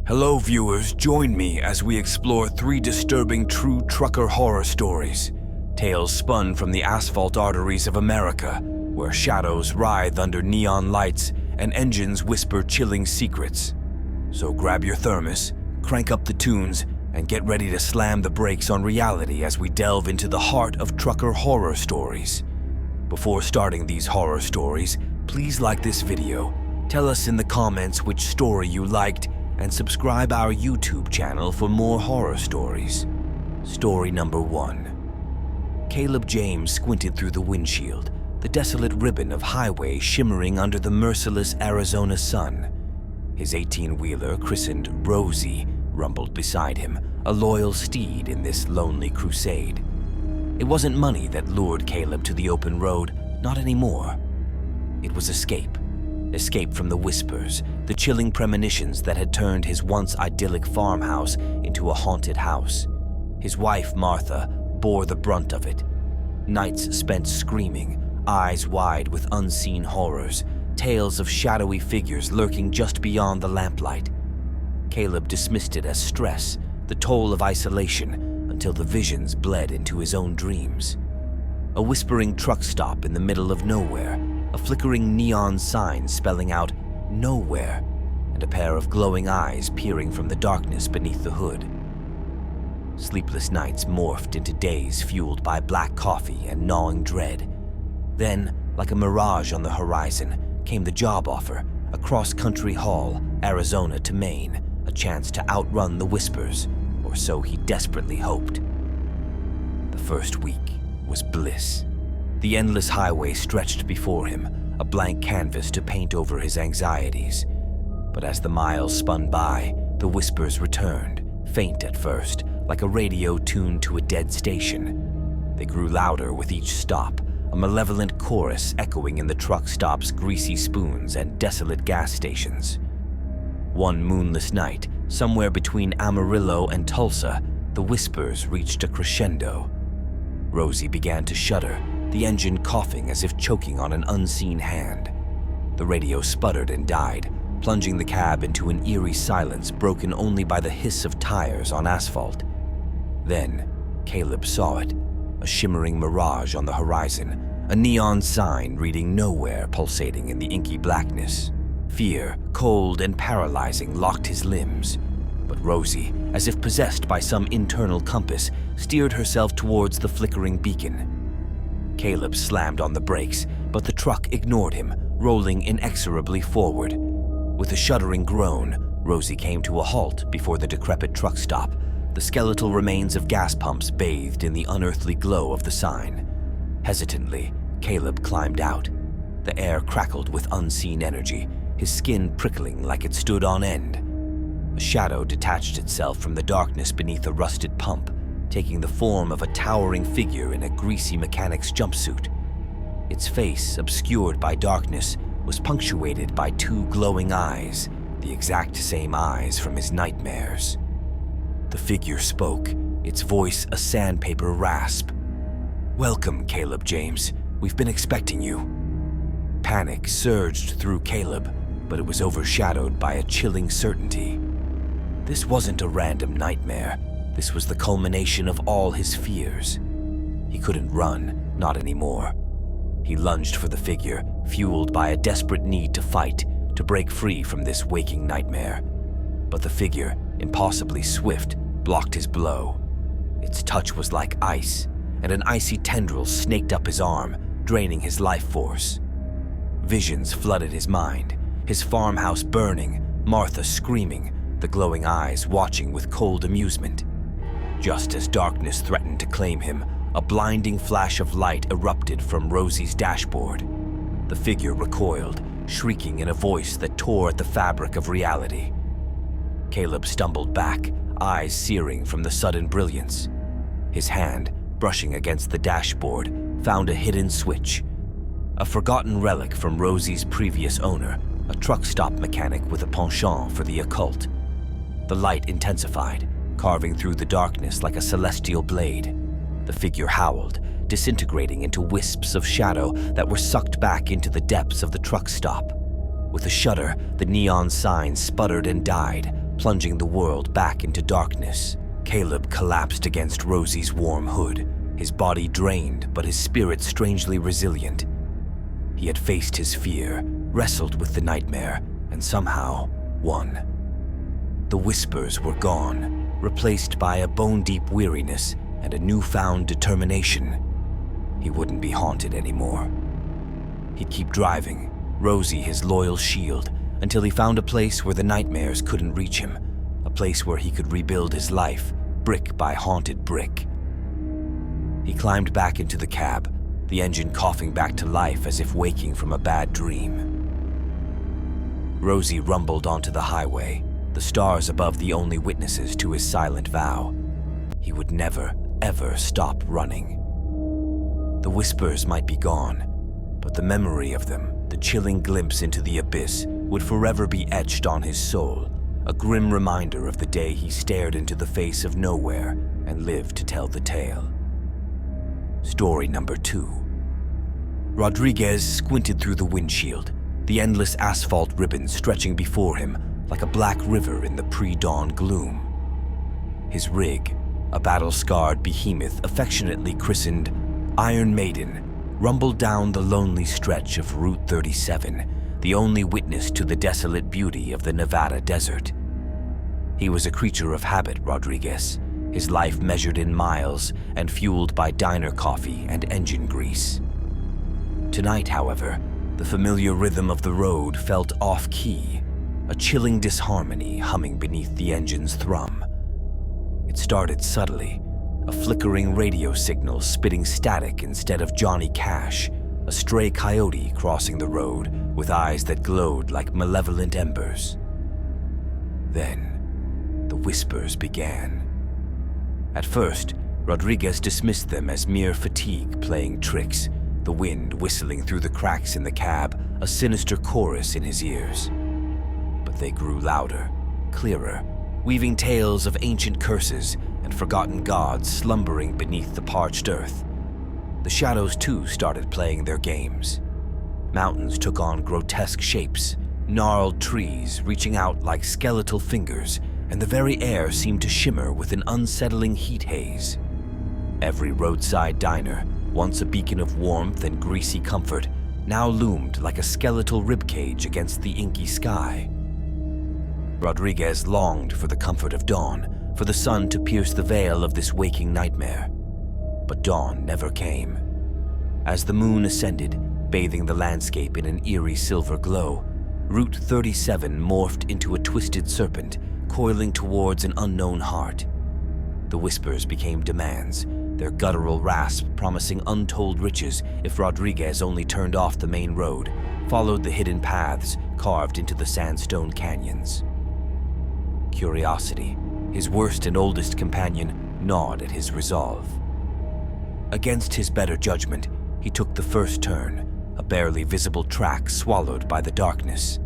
Hello viewers, join me as we explore 3 disturbing true trucker horror stories. Tales spun from the asphalt arteries of America, where shadows writhe under neon lights and engines whisper chilling secrets. So grab your thermos, crank up the tunes, and get ready to slam the brakes on reality as we delve into the heart of trucker horror stories. Before starting these horror stories, please like this video, tell us in the comments which story you liked, and subscribe our YouTube channel for more horror stories. Story number 1. Caleb James squinted through the windshield, the desolate ribbon of highway shimmering under the merciless Arizona sun. His 18-wheeler, christened Rosie, rumbled beside him, a loyal steed in this lonely crusade. It wasn't money that lured Caleb to the open road, not anymore. It was escape. Escape from the whispers, the chilling premonitions that had turned his once idyllic farmhouse into a haunted house. His wife, Martha, bore the brunt of it. Nights spent screaming, eyes wide with unseen horrors, tales of shadowy figures lurking just beyond the lamplight. Caleb dismissed it as stress, the toll of isolation, until the visions bled into his own dreams. A whispering truck stop in the middle of nowhere, a flickering neon sign spelling out "Nowhere," and a pair of glowing eyes peering from the darkness beneath the hood. Sleepless nights morphed into days fueled by black coffee and gnawing dread. Then, like a mirage on the horizon, came the job offer, a cross-country haul, Arizona to Maine, a chance to outrun the whispers, or so he desperately hoped. The first week was bliss. The endless highway stretched before him, a blank canvas to paint over his anxieties. But as the miles spun by, the whispers returned, faint at first, like a radio tuned to a dead station. They grew louder with each stop, a malevolent chorus echoing in the truck stop's greasy spoons and desolate gas stations. One moonless night, somewhere between Amarillo and Tulsa, the whispers reached a crescendo. Rosie began to shudder, the engine coughing as if choking on an unseen hand. The radio sputtered and died, plunging the cab into an eerie silence broken only by the hiss of tires on asphalt. Then, Caleb saw it, a shimmering mirage on the horizon, a neon sign reading "Nowhere" pulsating in the inky blackness. Fear, cold and paralyzing, locked his limbs. But Rosie, as if possessed by some internal compass, steered herself towards the flickering beacon. Caleb slammed on the brakes, but the truck ignored him, rolling inexorably forward. With a shuddering groan, Rosie came to a halt before the decrepit truck stop, the skeletal remains of gas pumps bathed in the unearthly glow of the sign. Hesitantly, Caleb climbed out. The air crackled with unseen energy, his skin prickling like it stood on end. A shadow detached itself from the darkness beneath a rusted pump, taking the form of a towering figure in a greasy mechanic's jumpsuit. Its face, obscured by darkness, was punctuated by 2 glowing eyes, the exact same eyes from his nightmares. The figure spoke, its voice a sandpaper rasp. "Welcome, Caleb James. We've been expecting you." Panic surged through Caleb, but it was overshadowed by a chilling certainty. This wasn't a random nightmare. This was the culmination of all his fears. He couldn't run, not anymore. He lunged for the figure, fueled by a desperate need to fight, to break free from this waking nightmare. But the figure, impossibly swift, blocked his blow. Its touch was like ice, and an icy tendril snaked up his arm, draining his life force. Visions flooded his mind, his farmhouse burning, Martha screaming, the glowing eyes watching with cold amusement. Just as darkness threatened to claim him, a blinding flash of light erupted from Rosie's dashboard. The figure recoiled, shrieking in a voice that tore at the fabric of reality. Caleb stumbled back, eyes searing from the sudden brilliance. His hand, brushing against the dashboard, found a hidden switch. A forgotten relic from Rosie's previous owner, a truck stop mechanic with a penchant for the occult. The light intensified, carving through the darkness like a celestial blade. The figure howled, disintegrating into wisps of shadow that were sucked back into the depths of the truck stop. With a shudder, the neon sign sputtered and died, plunging the world back into darkness. Caleb collapsed against Rosie's warm hood, his body drained but his spirit strangely resilient. He had faced his fear, wrestled with the nightmare, and somehow won. The whispers were gone, replaced by a bone-deep weariness and a newfound determination. He wouldn't be haunted anymore. He'd keep driving, Rosie his loyal shield, until he found a place where the nightmares couldn't reach him, a place where he could rebuild his life, brick by haunted brick. He climbed back into the cab, the engine coughing back to life as if waking from a bad dream. Rosie rumbled onto the highway, the stars above the only witnesses to his silent vow. He would never, ever stop running. The whispers might be gone, but the memory of them, the chilling glimpse into the abyss, would forever be etched on his soul, a grim reminder of the day he stared into the face of nowhere and lived to tell the tale. Story number 2. Rodriguez squinted through the windshield, the endless asphalt ribbon stretching before him like a black river in the pre-dawn gloom. His rig, a battle-scarred behemoth affectionately christened Iron Maiden, rumbled down the lonely stretch of Route 37, the only witness to the desolate beauty of the Nevada desert. He was a creature of habit, Rodriguez, his life measured in miles and fueled by diner coffee and engine grease. Tonight, however, the familiar rhythm of the road felt off-key, a chilling disharmony humming beneath the engine's thrum. It started subtly, a flickering radio signal spitting static instead of Johnny Cash, a stray coyote crossing the road with eyes that glowed like malevolent embers. Then, the whispers began. At first, Rodriguez dismissed them as mere fatigue playing tricks, the wind whistling through the cracks in the cab, a sinister chorus in his ears. But they grew louder, clearer, weaving tales of ancient curses and forgotten gods slumbering beneath the parched earth. The shadows too started playing their games. Mountains took on grotesque shapes, gnarled trees reaching out like skeletal fingers, and the very air seemed to shimmer with an unsettling heat haze. Every roadside diner, once a beacon of warmth and greasy comfort, now loomed like a skeletal ribcage against the inky sky. Rodriguez longed for the comfort of dawn, for the sun to pierce the veil of this waking nightmare. But dawn never came. As the moon ascended, bathing the landscape in an eerie silver glow, Route 37 morphed into a twisted serpent, coiling towards an unknown heart. The whispers became demands, their guttural rasp promising untold riches if Rodriguez only turned off the main road, followed the hidden paths carved into the sandstone canyons. Curiosity, his worst and oldest companion, gnawed at his resolve. Against his better judgment, he took the first turn, a barely visible track swallowed by the darkness.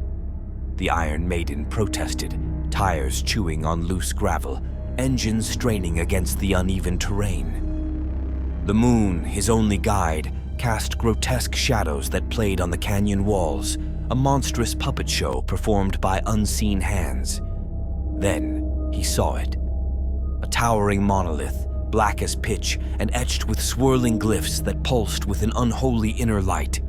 The Iron Maiden protested, tires chewing on loose gravel, engines straining against the uneven terrain. The moon, his only guide, cast grotesque shadows that played on the canyon walls, a monstrous puppet show performed by unseen hands. Then he saw it. A towering monolith, black as pitch and etched with swirling glyphs that pulsed with an unholy inner light.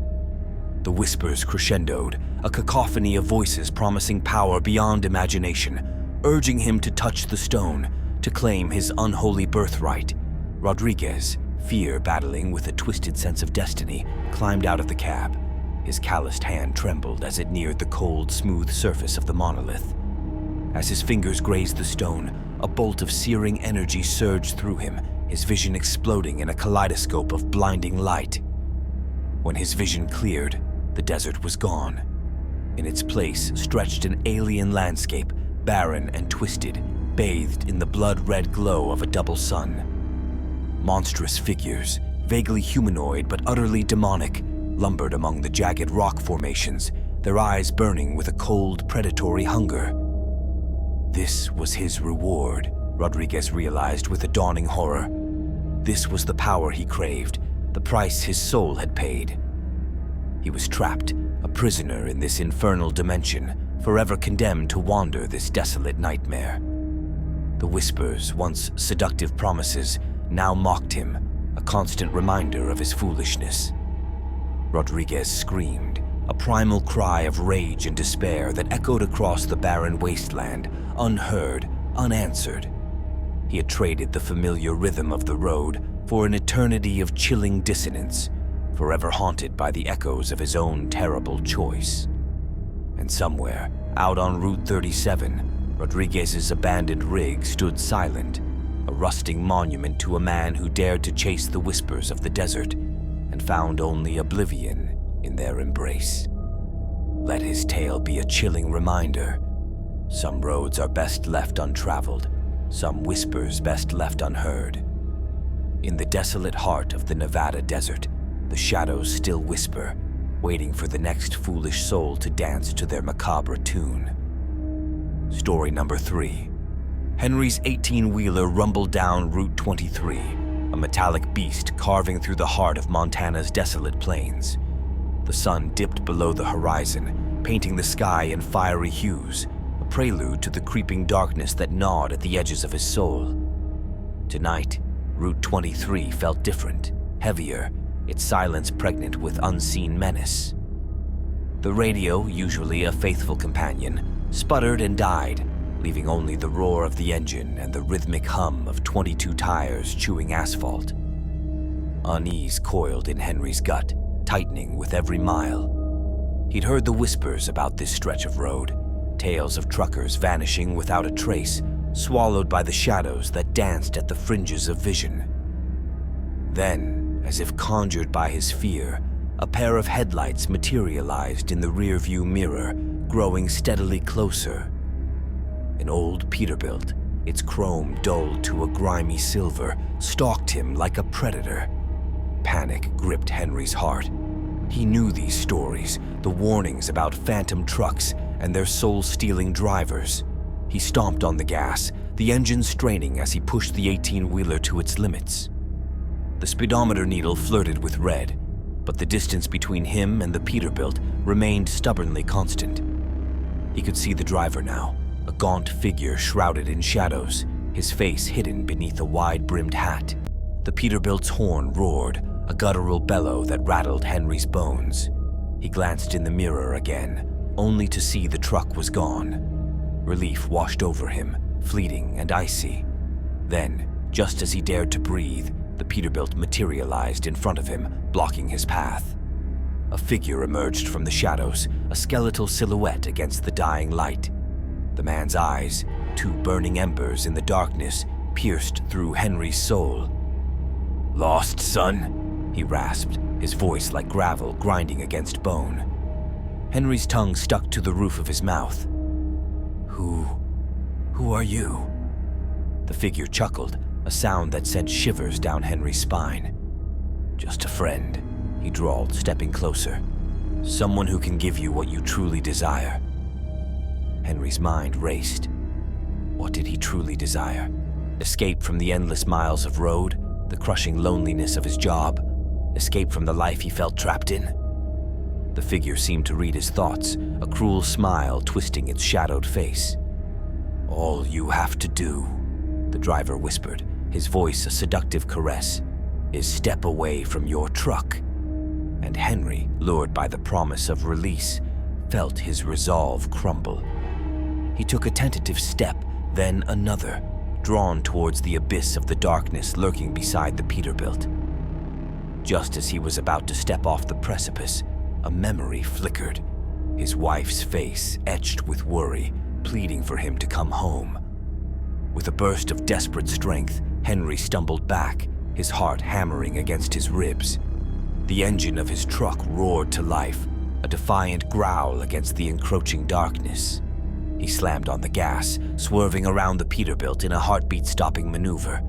The whispers crescendoed, a cacophony of voices promising power beyond imagination, urging him to touch the stone, to claim his unholy birthright. Rodriguez, fear battling with a twisted sense of destiny, climbed out of the cab. His calloused hand trembled as it neared the cold, smooth surface of the monolith. As his fingers grazed the stone, a bolt of searing energy surged through him, his vision exploding in a kaleidoscope of blinding light. When his vision cleared, the desert was gone. In its place stretched an alien landscape, barren and twisted, bathed in the blood-red glow of a double sun. Monstrous figures, vaguely humanoid but utterly demonic, lumbered among the jagged rock formations, their eyes burning with a cold, predatory hunger. This was his reward, Rodriguez realized with a dawning horror. This was the power he craved, the price his soul had paid. He was trapped, a prisoner in this infernal dimension, forever condemned to wander this desolate nightmare. The whispers, once seductive promises, now mocked him, a constant reminder of his foolishness. Rodriguez screamed, a primal cry of rage and despair that echoed across the barren wasteland, unheard, unanswered. He had traded the familiar rhythm of the road for an eternity of chilling dissonance, forever haunted by the echoes of his own terrible choice. And somewhere, out on Route 37, Rodriguez's abandoned rig stood silent, a rusting monument to a man who dared to chase the whispers of the desert and found only oblivion in their embrace. Let his tale be a chilling reminder. Some roads are best left untraveled, some whispers best left unheard. In the desolate heart of the Nevada desert, the shadows still whisper, waiting for the next foolish soul to dance to their macabre tune. Story number 3. Henry's 18-wheeler rumbled down Route 23, a metallic beast carving through the heart of Montana's desolate plains. The sun dipped below the horizon, painting the sky in fiery hues, a prelude to the creeping darkness that gnawed at the edges of his soul. Tonight, Route 23 felt different, heavier, its silence pregnant with unseen menace. The radio, usually a faithful companion, sputtered and died, leaving only the roar of the engine and the rhythmic hum of 22 tires chewing asphalt. Unease coiled in Henry's gut, tightening with every mile. He'd heard the whispers about this stretch of road, tales of truckers vanishing without a trace, swallowed by the shadows that danced at the fringes of vision. Then, as if conjured by his fear, a pair of headlights materialized in the rearview mirror, growing steadily closer. An old Peterbilt, its chrome dulled to a grimy silver, stalked him like a predator. Panic gripped Henry's heart. He knew these stories, the warnings about phantom trucks and their soul-stealing drivers. He stomped on the gas, the engine straining as he pushed the 18-wheeler to its limits. The speedometer needle flirted with red, but the distance between him and the Peterbilt remained stubbornly constant. He could see the driver now, a gaunt figure shrouded in shadows, his face hidden beneath a wide-brimmed hat. The Peterbilt's horn roared, a guttural bellow that rattled Henry's bones. He glanced in the mirror again, only to see the truck was gone. Relief washed over him, fleeting and icy. Then, just as he dared to breathe, the Peterbilt materialized in front of him, blocking his path. A figure emerged from the shadows, a skeletal silhouette against the dying light. The man's eyes, two burning embers in the darkness, pierced through Henry's soul. "Lost, son?" he rasped, his voice like gravel grinding against bone. Henry's tongue stuck to the roof of his mouth. Who are you?" The figure chuckled, a sound that sent shivers down Henry's spine. "Just a friend," he drawled, stepping closer. "Someone who can give you what you truly desire." Henry's mind raced. What did he truly desire? Escape from the endless miles of road, the crushing loneliness of his job, escape from the life he felt trapped in? The figure seemed to read his thoughts, a cruel smile twisting its shadowed face. "All you have to do," the driver whispered, his voice a seductive caress, "is step away from your truck." And Henry, lured by the promise of release, felt his resolve crumble. He took a tentative step, then another, drawn towards the abyss of the darkness lurking beside the Peterbilt. Just as he was about to step off the precipice, a memory flickered, his wife's face etched with worry, pleading for him to come home. With a burst of desperate strength, Henry stumbled back, his heart hammering against his ribs. The engine of his truck roared to life, a defiant growl against the encroaching darkness. He slammed on the gas, swerving around the Peterbilt in a heartbeat-stopping maneuver.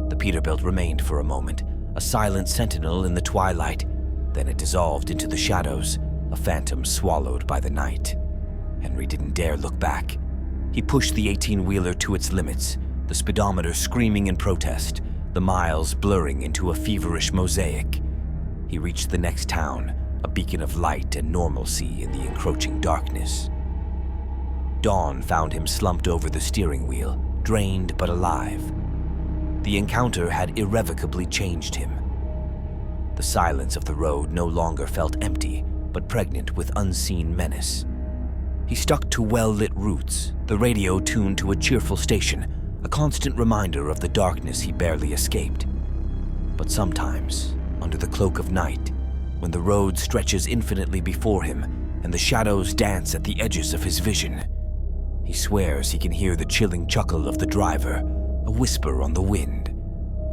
The Peterbilt remained for a moment, a silent sentinel in the twilight. Then it dissolved into the shadows, a phantom swallowed by the night. Henry didn't dare look back. He pushed the 18-wheeler to its limits, the speedometer screaming in protest, the miles blurring into a feverish mosaic. He reached the next town, a beacon of light and normalcy in the encroaching darkness. Dawn found him slumped over the steering wheel, drained but alive. The encounter had irrevocably changed him. The silence of the road no longer felt empty, but pregnant with unseen menace. He stuck to well-lit routes, the radio tuned to a cheerful station, a constant reminder of the darkness he barely escaped. But sometimes, under the cloak of night, when the road stretches infinitely before him and the shadows dance at the edges of his vision, he swears he can hear the chilling chuckle of the driver, a whisper on the wind,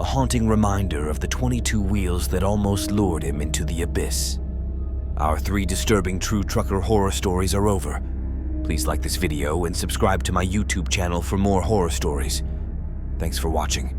a haunting reminder of the 22 wheels that almost lured him into the abyss. Our 3 disturbing true trucker horror stories are over. Please like this video and subscribe to my YouTube channel for more horror stories. Thanks for watching.